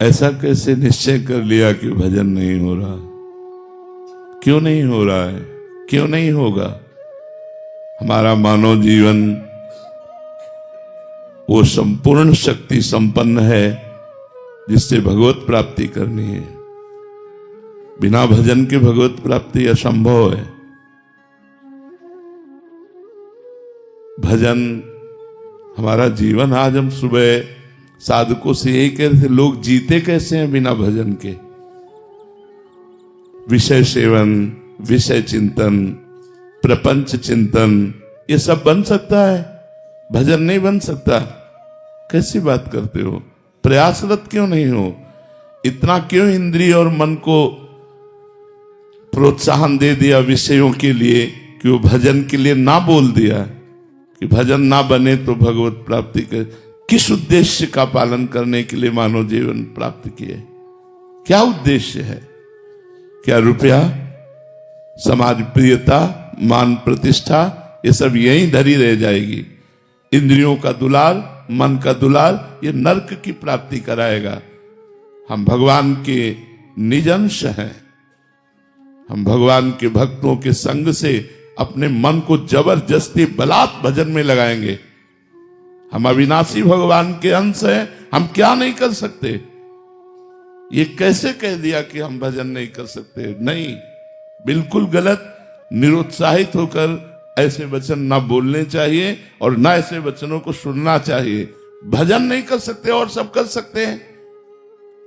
ऐसा कैसे निश्चय कर लिया कि भजन नहीं हो रहा? क्यों नहीं हो रहा है? क्यों नहीं होगा? हमारा मानव जीवन वो संपूर्ण शक्ति संपन्न है जिससे भगवत प्राप्ति करनी है। बिना भजन के भगवत प्राप्ति असंभव है। भजन हमारा जीवन। आज हम सुबह साधकों से यही कह रहे थे, लोग जीते कैसे हैं बिना भजन के? विषय सेवन, विषय चिंतन, प्रपंच चिंतन, ये सब बन सकता है, भजन नहीं बन सकता। कैसी बात करते हो? प्रयासरत क्यों नहीं हो? इतना क्यों इंद्रिय और मन को प्रोत्साहन दे दिया विषयों के लिए कि वो भजन के लिए ना बोल दिया कि भजन ना बने तो भगवत प्राप्ति कर? किस उद्देश्य का पालन करने के लिए मानव जीवन प्राप्त किए? क्या उद्देश्य है? क्या रुपया, समाज प्रियता, मान प्रतिष्ठा, ये सब यहीं धरी रह जाएगी। इंद्रियों का दुलार, मन का दुलार, ये नरक की प्राप्ति कराएगा। हम भगवान के निज अंश हैं। हम भगवान के भक्तों के संग से अपने मन को जबरदस्ती बलात् भजन में लगाएंगे। हम अविनाशी भगवान के अंश हैं, हम क्या नहीं कर सकते? ये कैसे कह दिया कि हम भजन नहीं कर सकते? नहीं, बिल्कुल गलत। निरुत्साहित होकर ऐसे वचन ना बोलने चाहिए और ना ऐसे वचनों को सुनना चाहिए। भजन नहीं कर सकते और सब कर सकते हैं।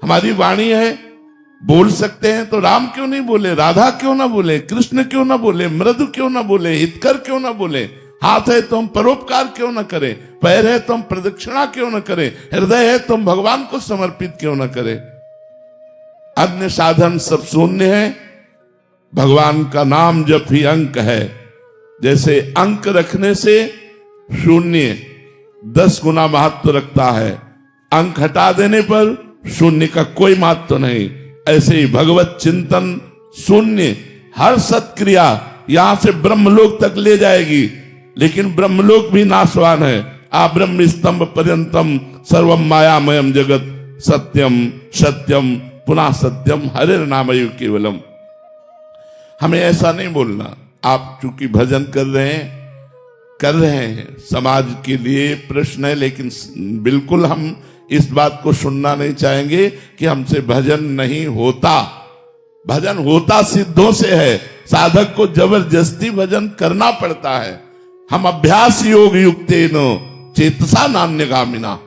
हमारी वाणी है, बोल सकते हैं, तो राम क्यों नहीं बोले? राधा क्यों ना बोले? कृष्ण क्यों ना बोले? मृदु क्यों ना बोले? हितकर क्यों ना बोले? हाथ है तो हम परोपकार क्यों ना करें? पैर है तो हम प्रदक्षिणा क्यों ना करें? हृदय है तो हम भगवान को समर्पित क्यों ना करें? अन्य साधन सब शून्य है। भगवान का नाम जप ही अंक है। जैसे अंक रखने से शून्य 10 गुना महत्व रखता है, अंक हटा देने पर शून्य का कोई महत्व नहीं। ऐसे ही भगवत चिंतन शून्य, हर सत्क्रिया यहां से ब्रह्मलोक तक ले जाएगी, लेकिन ब्रह्मलोक भी नाशवान है। आ ब्रह्म स्तंभ पर्यंतम सर्वम मायामयम जगत सत्यम सत्यम पुनः सत्यम हरे नामयु केवलम। हमें ऐसा नहीं बोलना। आप चूंकि भजन कर रहे हैं, समाज के लिए प्रश्न है, लेकिन बिल्कुल हम इस बात को सुनना नहीं चाहेंगे कि हमसे भजन नहीं होता। भजन होता सिद्धों से है। साधक को जबरदस्ती भजन करना पड़ता है। हम अभ्यास योग युक्तेन चेतसा नान्यगामिना।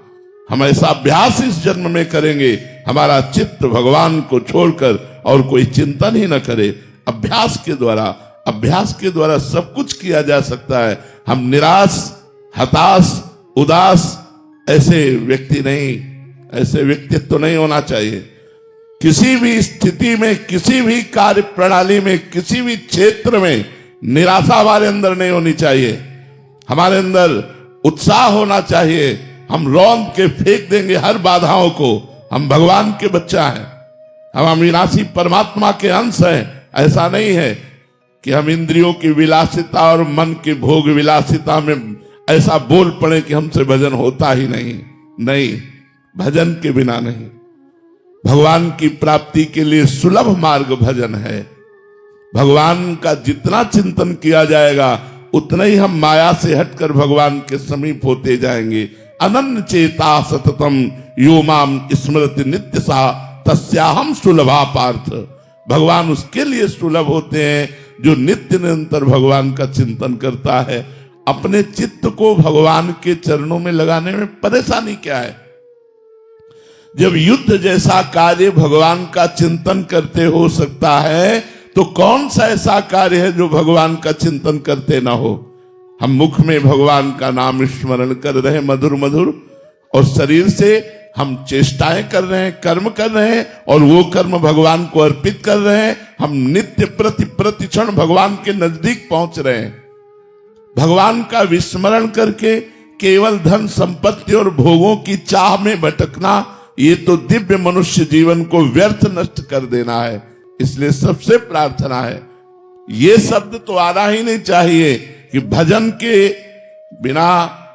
हम ऐसा अभ्यास इस जन्म में करेंगे, हमारा चित्त भगवान को छोड़कर और कोई चिंतन ही न करे। अभ्यास के द्वारा सब कुछ किया जा सकता है। हम निराश, हताश, उदास ऐसे व्यक्ति नहीं, ऐसे व्यक्तित्व नहीं होना चाहिए। किसी भी स्थिति में, किसी भी कार्य प्रणाली में, किसी भी क्षेत्र में निराशा हमारे अंदर नहीं होनी चाहिए। हमारे अंदर उत्साह होना चाहिए। हम रौंद के फेंक देंगे हर बाधाओं को। हम भगवान के बच्चा हैं, हम अविनाशी परमात्मा के अंश हैं। ऐसा नहीं है कि हम इंद्रियों की विलासिता और मन के भोग विलासिता में ऐसा बोल पड़े कि हमसे भजन होता ही नहीं, भजन के बिना नहीं। भगवान की प्राप्ति के लिए सुलभ मार्ग भजन है। भगवान का जितना चिंतन किया जाएगा उतना ही हम माया से हटकर भगवान के समीप होते जाएंगे। अनन्य चेता सततम यो माम स्मृति नित्य सा तस्याहम सुलभा पार्थ। भगवान उसके लिए सुलभ होते हैं जो नित्य निरंतर भगवान का चिंतन करता है। अपने चित्त को भगवान के चरणों में लगाने में परेशानी क्या है? जब युद्ध जैसा कार्य भगवान का चिंतन करते हो सकता है, तो कौन सा ऐसा कार्य है जो भगवान का चिंतन करते ना हो? हम मुख में भगवान का नाम स्मरण कर रहे हैं मधुर मधुर, और शरीर से हम चेष्टाएं कर रहे हैं, कर्म कर रहे हैं, और वो कर्म भगवान को अर्पित कर रहे हैं। हम नित्य प्रतिक्षण भगवान के नजदीक पहुंच रहे हैं। भगवान का विस्मरण करके केवल धन संपत्ति और भोगों की चाह में भटकना, ये तो दिव्य मनुष्य जीवन को व्यर्थ नष्ट कर देना है। इसलिए सबसे प्रार्थना है, ये शब्द तो आना ही नहीं चाहिए कि भजन के बिना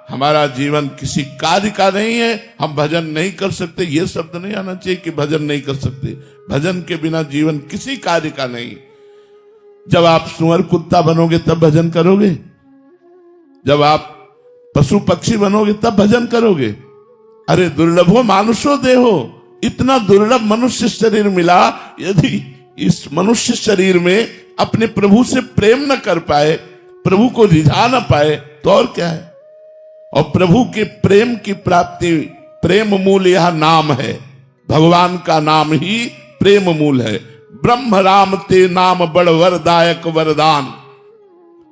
हमारा जीवन किसी कार्य का नहीं है, हम भजन नहीं कर सकते, ये शब्द नहीं आना चाहिए कि भजन नहीं कर सकते। भजन के बिना जीवन किसी कार्य का नहीं। जब आप सुअर कुत्ता बनोगे तब भजन करोगे, जब आप पशु पक्षी बनोगे तब भजन करोगे। अरे दुर्लभो मानुषो देहो, इतना दुर्लभ मनुष्य शरीर मिला, यदि इस मनुष्य शरीर में अपने प्रभु से प्रेम न कर पाए, प्रभु को रिझा न पाए, तो और क्या है। और प्रभु के प्रेम की प्राप्ति, प्रेम मूल यह नाम है, भगवान का नाम ही प्रेम मूल है। ब्रह्म राम ते नाम बड़ वरदायक वरदान,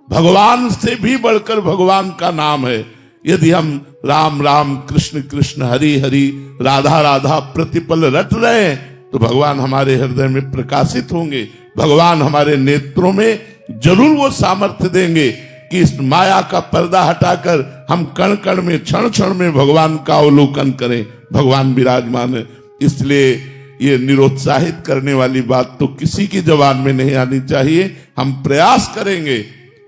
भगवान से भी बढ़कर भगवान का नाम है। यदि हम राम राम कृष्ण कृष्ण हरि हरि राधा राधा प्रतिपल रट रहे हैं, तो भगवान हमारे हृदय में प्रकाशित होंगे, भगवान हमारे नेत्रों में जरूर वो सामर्थ्य देंगे कि इस माया का पर्दा हटाकर हम कण कण में क्षण क्षण में भगवान का अवलोकन करें। भगवान विराजमान है। इसलिए ये निरुत्साहित करने वाली बात तो किसी की जबान में नहीं आनी चाहिए। हम प्रयास करेंगे,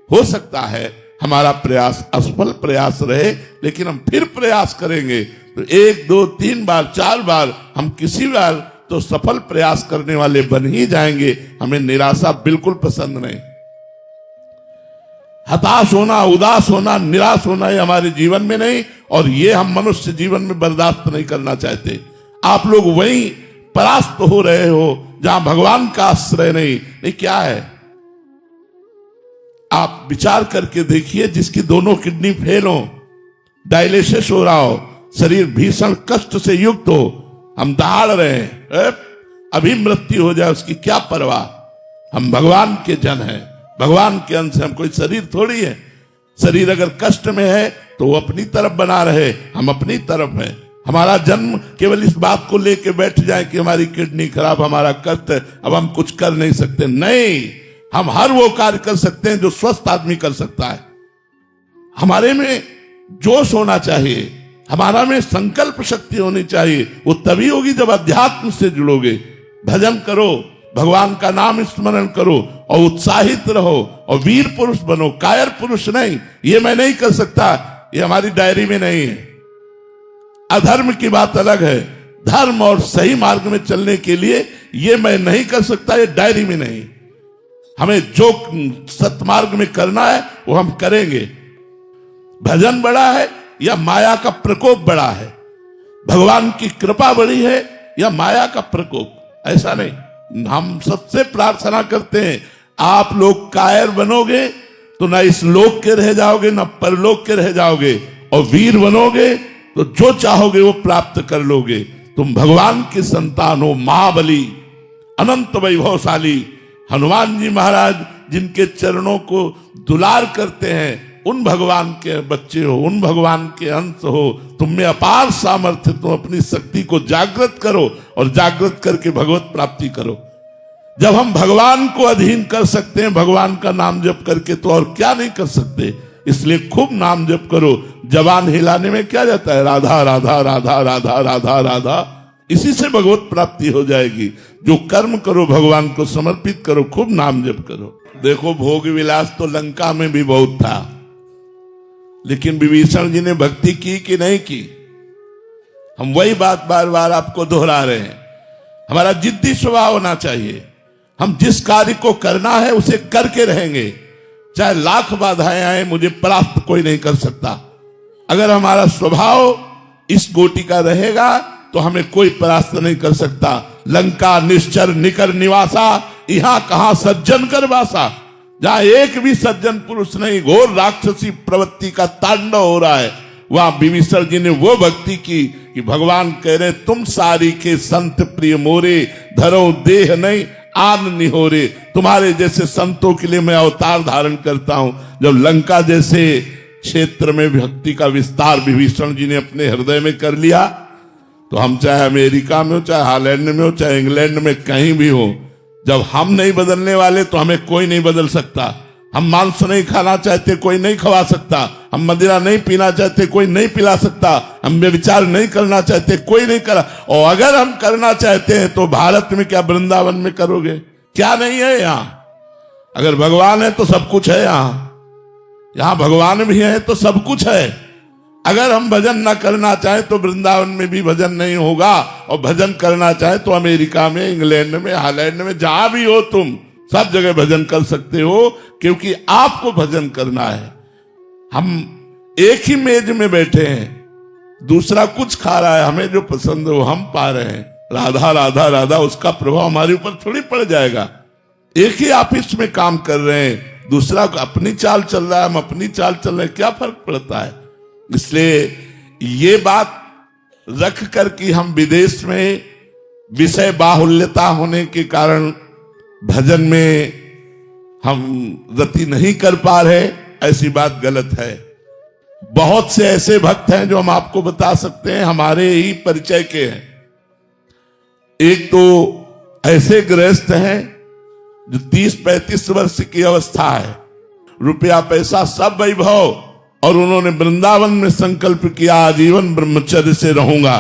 हो सकता है हमारा प्रयास असफल प्रयास रहे, लेकिन हम फिर प्रयास करेंगे तो 1 2 3 बार 4 बार हम किसी बार तो सफल प्रयास करने वाले बन ही जाएंगे। हमें निराशा बिल्कुल पसंद नहीं। हताश होना, उदास होना, निराश होना ये हमारे जीवन में नहीं, और ये हम मनुष्य जीवन में बर्दाश्त नहीं करना चाहते। आप लोग वहीं परास्त हो रहे हो जहां भगवान का आश्रय नहीं। क्या है, आप विचार करके देखिए, जिसकी दोनों किडनी फेल हो, डायलिसिस हो रहा हो, शरीर भीषण कष्ट से युक्त हो, हम दहाड़ रहे हैं, अभी मृत्यु हो जाए उसकी क्या परवाह। हम भगवान के जन हैं, भगवान के अंश, हम कोई शरीर थोड़ी है। शरीर अगर कष्ट में है तो वो अपनी तरफ बना रहे, हम अपनी तरफ हैं। हमारा जन्म केवल इस बात को लेके बैठ जाए कि हमारी किडनी खराब, हमारा कष्ट है, अब हम कुछ कर नहीं सकते। नहीं, हम हर वो कार्य कर सकते हैं जो स्वस्थ आदमी कर सकता है। हमारे में जोश होना चाहिए, हमारा में संकल्प शक्ति होनी चाहिए। वो तभी होगी जब अध्यात्म से जुड़ोगे। भजन करो, भगवान का नाम स्मरण करो और उत्साहित रहो और वीर पुरुष बनो, कायर पुरुष नहीं। ये मैं नहीं कर सकता, ये हमारी डायरी में नहीं है। अधर्म की बात अलग है, धर्म और सही मार्ग में चलने के लिए ये मैं नहीं कर सकता, ये डायरी में नहीं। हमें जो सतमार्ग में करना है वो हम करेंगे। भजन बड़ा है या माया का प्रकोप बड़ा है, भगवान की कृपा बड़ी है या माया का प्रकोप, ऐसा नहीं। हम सबसे प्रार्थना करते हैं, आप लोग कायर बनोगे तो ना इस लोक के रह जाओगे ना परलोक के रह जाओगे, और वीर बनोगे तो जो चाहोगे वो प्राप्त कर लोगे। तुम भगवान की संतान हो, महाबली अनंत वैभवशाली हनुमान जी महाराज जिनके चरणों को दुलार करते हैं, उन भगवान के बच्चे हो, उन भगवान के अंश हो। तुम में अपार सामर्थ्य, तुम अपनी शक्ति को जागृत करो और जागृत करके भगवत प्राप्ति करो। जब हम भगवान को अधीन कर सकते हैं भगवान का नाम जप करके, तो और क्या नहीं कर सकते। इसलिए खूब नाम जप करो। जबान हिलाने में क्या जाता है, राधा राधा राधा राधा राधा राधा, इसी से भगवत प्राप्ति हो जाएगी। जो कर्म करो भगवान को समर्पित करो, खूब नाम जप करो। देखो भोग विलास तो लंका में भी बहुत था, लेकिन विभीषण जी ने भक्ति की कि नहीं की। हम वही बात बार बार आपको दोहरा रहे हैं। हमारा जिद्दी स्वभाव होना चाहिए। हम जिस कार्य को करना है उसे करके रहेंगे, चाहे लाख बाधाएं आए, मुझे परास्त कोई नहीं कर सकता। अगर हमारा स्वभाव इस कोटि का रहेगा तो हमें कोई परास्त नहीं कर सकता। लंका निश्चर निकर निवासा, यहां कहां सज्जन कर वासा। जहां एक भी सज्जन पुरुष नहीं, घोर राक्षसी प्रवृत्ति का तांडव हो रहा है, वहां विभीषण जी ने वो भक्ति की कि भगवान कह रहे, तुम सारी के संत प्रिय मोरे, धरो देह नहीं आन निहोरे। तुम्हारे जैसे संतों के लिए मैं अवतार धारण करता हूं। जब लंका जैसे क्षेत्र में भक्ति का विस्तार विभीषण जी ने अपने हृदय में कर लिया, तो हम चाहे अमेरिका में हो, चाहे हॉलैंड में हो, चाहे इंग्लैंड में, कहीं भी हो, जब हम नहीं बदलने वाले तो हमें कोई नहीं बदल सकता। हम मांस नहीं खाना चाहते, कोई नहीं खवा सकता। हम मदिरा नहीं पीना चाहते, कोई नहीं पिला सकता। हम व्यभिचार नहीं करना चाहते, कोई नहीं करा। और अगर हम करना चाहते हैं तो भारत में क्या वृंदावन में करोगे? क्या नहीं है यहां? अगर भगवान है तो सब कुछ है। यहां भगवान भी है तो सब कुछ है। अगर हम भजन ना करना चाहें तो वृंदावन में भी भजन नहीं होगा, और भजन करना चाहे तो अमेरिका में, इंग्लैंड में, हॉलैंड में, जहां भी हो तुम सब जगह भजन कर सकते हो, क्योंकि आपको भजन करना है। हम एक ही मेज में बैठे हैं, दूसरा कुछ खा रहा है, हमें जो पसंद है वो हम पा रहे हैं, राधा राधा राधा, उसका प्रभाव हमारे ऊपर थोड़ी पड़ जाएगा। एक ही ऑफिस में काम कर रहे हैं, दूसरा अपनी चाल चल रहा है, हम अपनी चाल चल रहे हैं, क्या फर्क पड़ता है। इसलिए ये बात रख कर कि हम विदेश में विषय बाहुल्यता होने के कारण भजन में हम गति नहीं कर पा रहे, ऐसी बात गलत है। बहुत से ऐसे भक्त हैं जो हम आपको बता सकते हैं, हमारे ही परिचय के हैं। एक तो ऐसे गृहस्थ हैं जो 30-35 वर्ष की अवस्था है, रुपया पैसा सब वैभव, और उन्होंने वृंदावन में संकल्प किया आजीवन ब्रह्मचर्य से रहूंगा,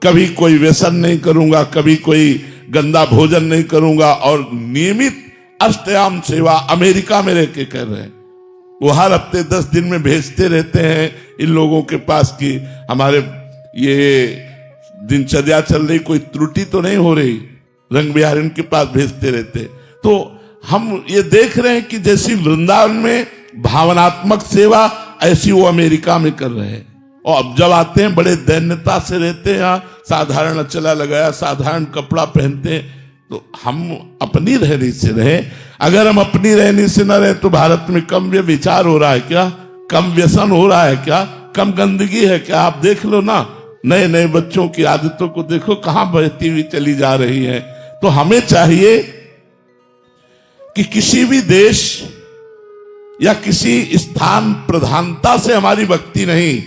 कभी कोई व्यसन नहीं करूंगा, कभी कोई गंदा भोजन नहीं करूंगा, और नियमित अष्टयाम सेवा अमेरिका में रह के कर रहे हैं। वो हर हफ्ते 10 दिन में भेजते रहते हैं इन लोगों के पास कि हमारे ये दिनचर्या चल रही, कोई त्रुटि तो नहीं हो रही, रंग बिहारी उनके पास भेजते रहते। तो हम ये देख रहे हैं कि जैसी वृंदावन में भावनात्मक सेवा, ऐसी वो अमेरिका में कर रहे हैं। और अब जब आते हैं बड़े दैन्यता से रहते हैं, यहाँ साधारण अचला लगाया, साधारण कपड़ा पहनते हैं। तो हम अपनी रहनी से रहे। अगर हम अपनी रहनी से न रहे तो भारत में कम विचार हो रहा है क्या, कम व्यसन हो रहा है क्या, कम गंदगी है क्या? आप देख लो ना, नए नए बच्चों की आदतों को देखो कहां बढ़ती हुई चली जा रही है। तो हमें चाहिए कि किसी भी देश या किसी स्थान प्रधानता से हमारी भक्ति नहीं,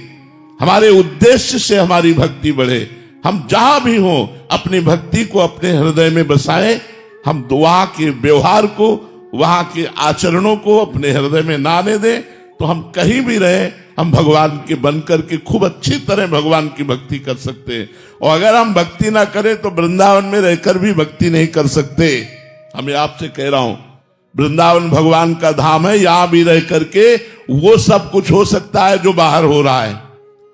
हमारे उद्देश्य से हमारी भक्ति बढ़े। हम जहां भी हों अपनी भक्ति को अपने हृदय में बसाएं। हम वहां के व्यवहार को, वहां के आचरणों को अपने हृदय में ना आने दें, तो हम कहीं भी रहें, हम भगवान के बनकर के खूब अच्छी तरह भगवान की भक्ति कर सकते हैं। और अगर हम भक्ति ना करें तो वृंदावन में रहकर भी भक्ति नहीं कर सकते। हमें आपसे कह रहा हूं, वृंदावन भगवान का धाम है, यहां भी रह करके वो सब कुछ हो सकता है जो बाहर हो रहा है।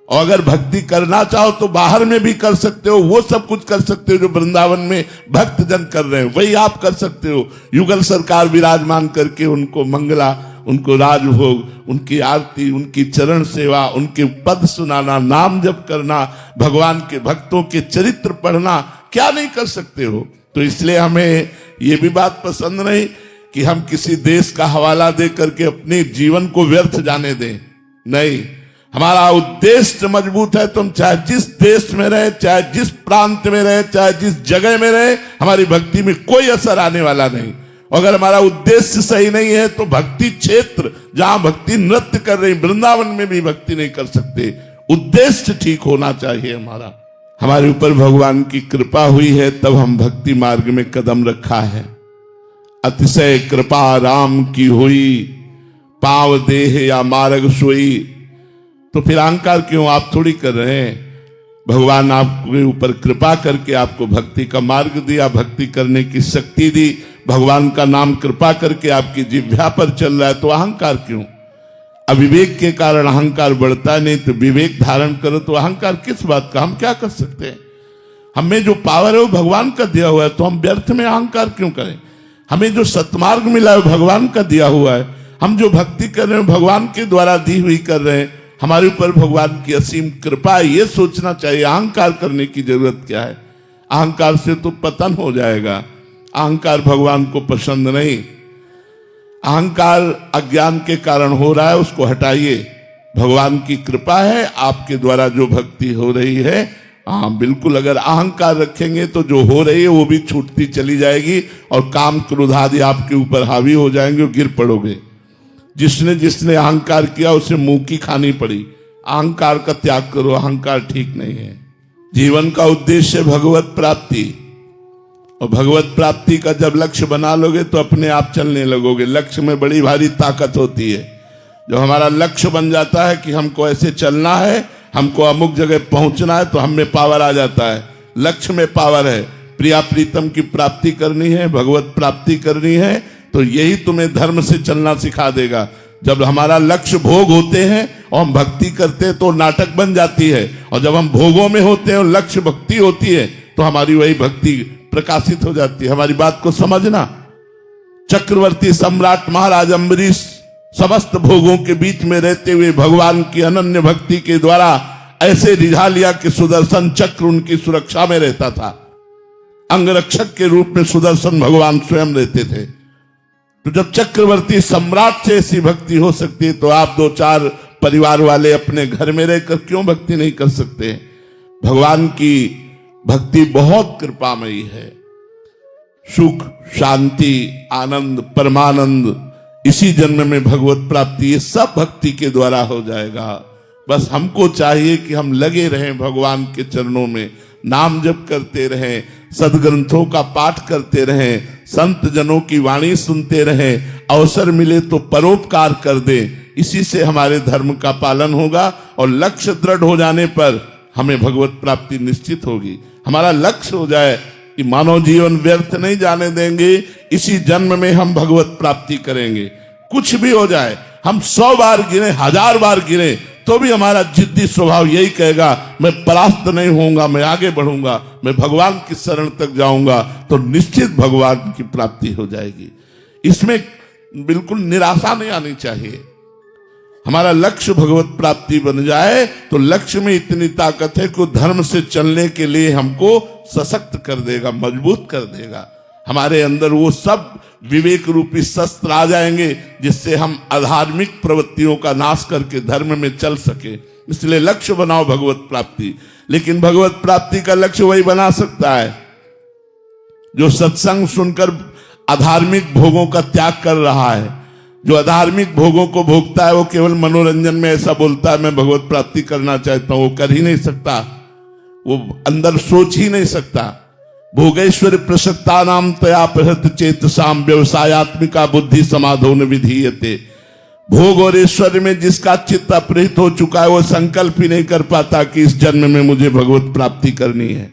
और अगर भक्ति करना चाहो तो बाहर में भी कर सकते हो, वो सब कुछ कर सकते हो जो वृंदावन में भक्त जन कर रहे हैं, वही आप कर सकते हो। युगल सरकार विराजमान करके उनको मंगला, उनको राजभोग, उनकी आरती, उनकी चरण सेवा, उनके पद सुनाना, नाम जप करना, भगवान के भक्तों के चरित्र पढ़ना, क्या नहीं कर सकते हो। तो इसलिए हमें ये भी बात पसंद नहीं कि हम किसी देश का हवाला दे करके अपने जीवन को व्यर्थ जाने दें। नहीं, हमारा उद्देश्य मजबूत है, तुम चाहे जिस देश में रहे, चाहे जिस प्रांत में रहे, चाहे जिस जगह में रहे, हमारी भक्ति में कोई असर आने वाला नहीं। अगर हमारा उद्देश्य सही नहीं है तो भक्ति क्षेत्र जहां भक्ति नृत्य कर रही, वृंदावन में भी भक्ति नहीं कर सकते। उद्देश्य ठीक होना चाहिए हमारा। हमारे ऊपर भगवान की कृपा हुई है तब हम भक्ति मार्ग में कदम रखा है। अतिशय कृपा राम की हुई, पाव देह या मार्ग सोई। तो फिर अहंकार क्यों आप थोड़ी कर रहे हैं। भगवान आपके ऊपर कृपा करके आपको भक्ति का मार्ग दिया, भक्ति करने की शक्ति दी, भगवान का नाम कृपा करके आपकी जिह्वा पर चल रहा है, तो अहंकार क्यों। अविवेक के कारण अहंकार बढ़ता नहीं, तो विवेक धारण करो तो अहंकार किस बात का। हम क्या कर सकते हैं, हमें जो पावर है वो भगवान का दिया हुआ है, तो हम व्यर्थ में अहंकार क्यों करें। हमें जो सत्मार्ग मिला है भगवान का दिया हुआ है, हम जो भक्ति कर रहे हैं भगवान के द्वारा दी हुई कर रहे हैं, हमारे ऊपर भगवान की असीम कृपा है, ये सोचना चाहिए। अहंकार करने की जरूरत क्या है। अहंकार से तो पतन हो जाएगा। अहंकार भगवान को पसंद नहीं। अहंकार अज्ञान के कारण हो रहा है, उसको हटाइए। भगवान की कृपा है, आपके द्वारा जो भक्ति हो रही है, हाँ बिल्कुल, अगर अहंकार रखेंगे तो जो हो रही है वो भी छूटती चली जाएगी और काम क्रोध आदि आपके ऊपर हावी हो जाएंगे और गिर पड़ोगे। जिसने जिसने अहंकार किया उसे मुंह की खानी पड़ी। अहंकार का त्याग करो, अहंकार ठीक नहीं है। जीवन का उद्देश्य भगवत प्राप्ति, और भगवत प्राप्ति का जब लक्ष्य बना लोगे तो अपने आप चलने लगोगे। लक्ष्य में बड़ी भारी ताकत होती है। जब हमारा लक्ष्य बन जाता है कि हमको ऐसे चलना है, हमको अमुक जगह पहुंचना है, तो हम में पावर आ जाता है। लक्ष्य में पावर है। प्रिया प्रीतम की प्राप्ति करनी है, भगवत प्राप्ति करनी है, तो यही तुम्हें धर्म से चलना सिखा देगा। जब हमारा लक्ष्य भोग होते हैं और हम भक्ति करते हैं तो नाटक बन जाती है, और जब हम भोगों में होते हैं और लक्ष्य भक्ति होती है तो हमारी वही भक्ति प्रकाशित हो जाती है। हमारी बात को समझना। चक्रवर्ती सम्राट महाराज अम्बरीश समस्त भोगों के बीच में रहते हुए भगवान की अनन्य भक्ति के द्वारा ऐसे रिझा लिया कि सुदर्शन चक्र उनकी सुरक्षा में रहता था। अंगरक्षक के रूप में सुदर्शन भगवान स्वयं रहते थे। तो जब चक्रवर्ती सम्राट से ऐसी भक्ति हो सकती है तो आप दो चार परिवार वाले अपने घर में रहकर क्यों भक्ति नहीं कर सकते? भगवान की भक्ति बहुत कृपामयी है। सुख, शांति, आनंद, परमानंद इसी जन्म में भगवत प्राप्ति, ये सब भक्ति के द्वारा हो जाएगा। बस हमको चाहिए कि हम लगे रहें भगवान के चरणों में, नाम जप करते रहें, सदग्रंथों का पाठ करते रहें, संत जनों की वाणी सुनते रहें, अवसर मिले तो परोपकार कर दें। इसी से हमारे धर्म का पालन होगा और लक्ष्य दृढ़ हो जाने पर हमें भगवत प्राप्ति निश्चित होगी। हमारा लक्ष्य हो जाए कि मानव जीवन व्यर्थ नहीं जाने देंगे, इसी जन्म में हम भगवत प्राप्ति करेंगे। कुछ भी हो जाए, हम 100 बार गिरे, 1000 बार गिरे, तो भी हमारा जिद्दी स्वभाव यही कहेगा मैं परास्त नहीं होऊंगा, मैं आगे बढ़ूंगा, मैं भगवान की शरण तक जाऊंगा, तो निश्चित भगवान की प्राप्ति हो जाएगी। इसमें बिल्कुल निराशा नहीं आनी चाहिए। हमारा लक्ष्य भगवत प्राप्ति बन जाए तो लक्ष्य में इतनी ताकत है कि धर्म से चलने के लिए हमको सशक्त कर देगा, मजबूत कर देगा। हमारे अंदर वो सब विवेक रूपी शस्त्र आ जाएंगे जिससे हम अधार्मिक प्रवृत्तियों का नाश करके धर्म में चल सके। इसलिए लक्ष्य बनाओ भगवत प्राप्ति। लेकिन भगवत प्राप्ति का लक्ष्य वही बना सकता है जो सत्संग सुनकर अधार्मिक भोगों का त्याग कर रहा है। जो अधार्मिक भोगों को भोगता है वो केवल मनोरंजन में ऐसा बोलता है मैं भगवत प्राप्ति करना चाहता हूं, वो कर ही नहीं सकता, वो अंदर सोच ही नहीं सकता। भोगेश्वर प्रसक्ता नाम तया प्रहृत चेतसाम व्यवसायत्मिका बुद्धि समाधोन विधीयते। भोग और ऐश्वर्य में जिसका चित्त अपहृत हो चुका है वो संकल्प ही नहीं कर पाता कि इस जन्म में मुझे भगवत प्राप्ति करनी है।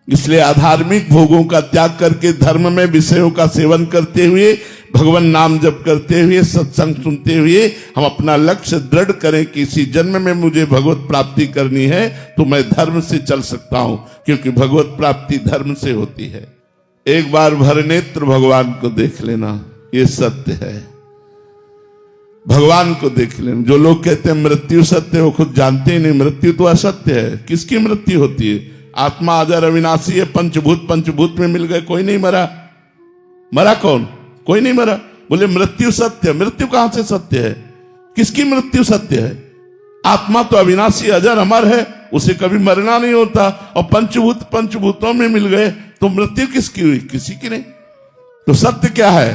इसलिए अधार्मिक भोगों का त्याग करके धर्म में विषयों का सेवन करते हुए, भगवान नाम जप करते हुए, सत्संग सुनते हुए हम अपना लक्ष्य दृढ़ करें कि इसी जन्म में मुझे भगवत प्राप्ति करनी है तो मैं धर्म से चल सकता हूं, क्योंकि भगवत प्राप्ति धर्म से होती है। एक बार भर नेत्र भगवान को देख लेना, ये सत्य है। भगवान को देख लेना। जो लोग कहते हैं मृत्यु सत्य, वो खुद जानते ही नहीं मृत्यु तो असत्य है। किसकी मृत्यु होती है? आत्मा अजर अविनाशी है। पंचभूत में मिल गए, कोई नहीं मरा। मरा कौन? कोई नहीं मरा। बोले मृत्यु सत्य, मृत्यु कहां से सत्य है? किसकी मृत्यु सत्य है? आत्मा तो अविनाशी अजर अमर है, उसे कभी मरना नहीं होता। और पंचभूतों में मिल गए तो मृत्यु किसकी हुई? किसी की नहीं। तो सत्य क्या है?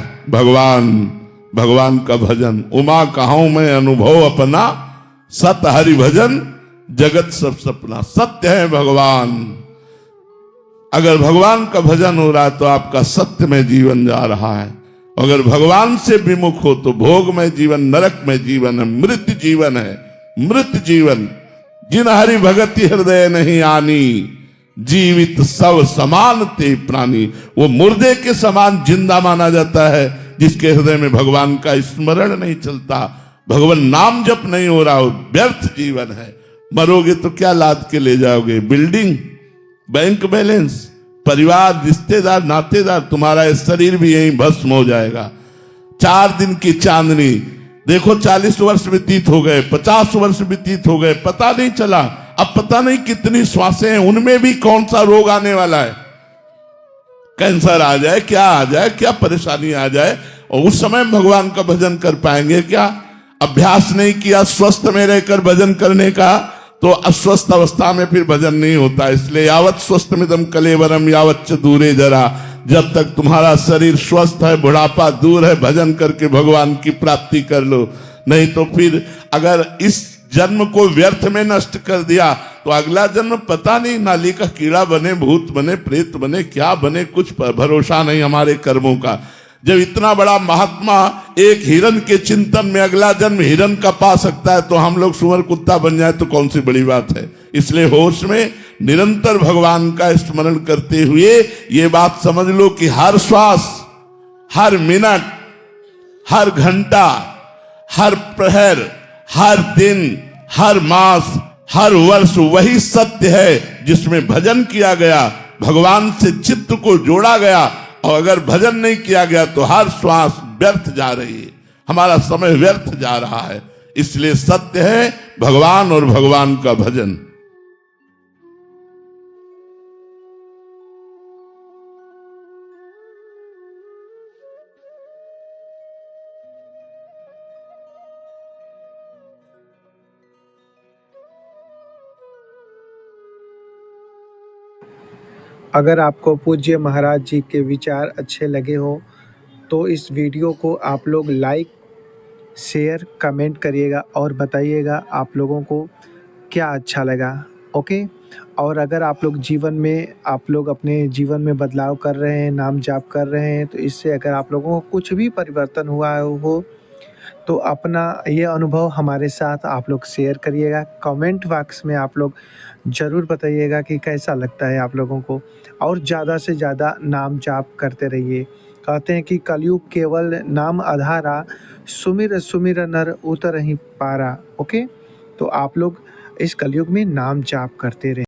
भगवान का भजन। उमा कहाऊं मैं अनुभव अपना, सत हरि भजन जगत सब सपना। सत्य है भगवान। अगर भगवान का भजन हो रहा है तो आपका सत्य में जीवन जा रहा है। अगर भगवान से विमुख हो तो भोग में जीवन, नरक में जीवन है, मृत जीवन है। मृत जीवन जिन हरि भगति हृदय नहीं आनी, जीवित सब समान ते प्राणी। वो मुर्दे के समान जिंदा माना जाता है जिसके हृदय में भगवान का स्मरण नहीं चलता, भगवान नाम जप नहीं हो रहा हो। व्यर्थ जीवन है। मरोगे तो क्या लाद के ले जाओगे? बिल्डिंग, बैंक बैलेंस, परिवार, रिश्तेदार, नातेदार, तुम्हारा शरीर भी यहीं भस्म हो जाएगा। 4 दिन की चांदनी देखो, 40 वर्ष व्यतीत हो गए, 50 वर्ष व्यतीत हो गए, पता नहीं चला। अब पता नहीं कितनी श्वासें हैं, उनमें भी कौन सा रोग आने वाला है। कैंसर आ जाए, क्या आ जाए, क्या परेशानी आ जाए, और उस समय भगवान का भजन कर पाएंगे क्या? अभ्यास नहीं किया स्वस्थ में रहकर भजन करने का तो अस्वस्थ अवस्था में फिर भजन नहीं होता। इसलिए यावत स्वस्थ मिदम कलेवरम यावत च दूरे जरा। जब तक तुम्हारा शरीर स्वस्थ है, बुढ़ापा दूर है, भजन करके भगवान की प्राप्ति कर लो। नहीं तो फिर अगर इस जन्म को व्यर्थ में नष्ट कर दिया तो अगला जन्म पता नहीं, नाली का कीड़ा बने, भूत बने, प्रेत बने, क्या बने, कुछ भरोसा नहीं हमारे कर्मों का। जब इतना बड़ा महात्मा एक हिरन के चिंतन में अगला जन्म हिरन का पा सकता है तो हम लोग सुअर कुत्ता बन जाए तो कौन सी बड़ी बात है। इसलिए होश में निरंतर भगवान का स्मरण करते हुए ये बात समझ लो कि हर श्वास, हर मिनट, हर घंटा, हर प्रहर, हर दिन, हर मास, हर वर्ष वही सत्य है जिसमें भजन किया गया, भगवान से चित्त को जोड़ा गया। और अगर भजन नहीं किया गया तो हर श्वास व्यर्थ जा रही है, हमारा समय व्यर्थ जा रहा है। इसलिए सत्य है भगवान और भगवान का भजन। अगर आपको पूज्य महाराज जी के विचार अच्छे लगे हो तो इस वीडियो को आप लोग लाइक, शेयर, कमेंट करिएगा और बताइएगा आप लोगों को क्या अच्छा लगा। ओके। और अगर आप लोग अपने जीवन में बदलाव कर रहे हैं, नाम जाप कर रहे हैं, तो इससे अगर आप लोगों को कुछ भी परिवर्तन हुआ हो तो अपना ये अनुभव हमारे साथ आप लोग शेयर करिएगा। कमेंट बॉक्स में आप लोग ज़रूर बताइएगा कि कैसा लगता है आप लोगों को। और ज़्यादा से ज़्यादा नाम जाप करते रहिए। कहते हैं कि कलयुग केवल नाम आधारा, सुमिर सुमिर नर उतर ही पारा। ओके। तो आप लोग इस कलयुग में नाम जाप करते रहें।